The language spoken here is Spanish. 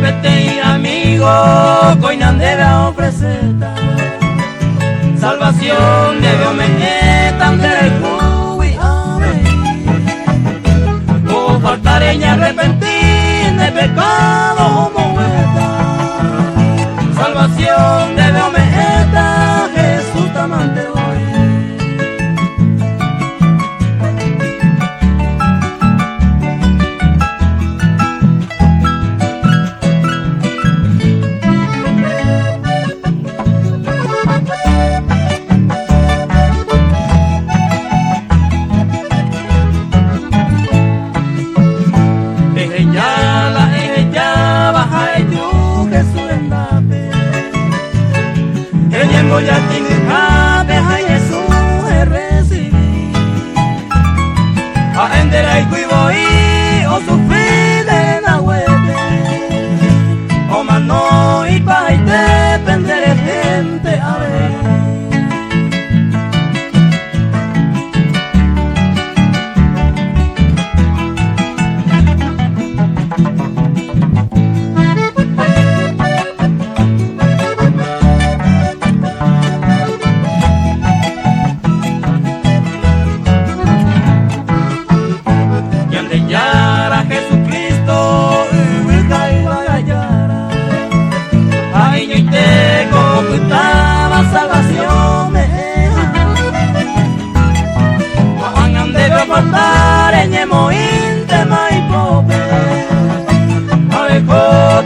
repete amigo, coinan debe ofrecer salvación debe aumentar del cubi o faltar en arrepentir de pecado muerta. Salvación debe aumentar, Jesús te amante hoy. Ya tingabe a Jesús recibí a endera y cuivoí o sufrí de la huete o mano y pa y depender de gente a ver. Salvación me Juan debe faltar en Ñemo Inte Maipope Abejo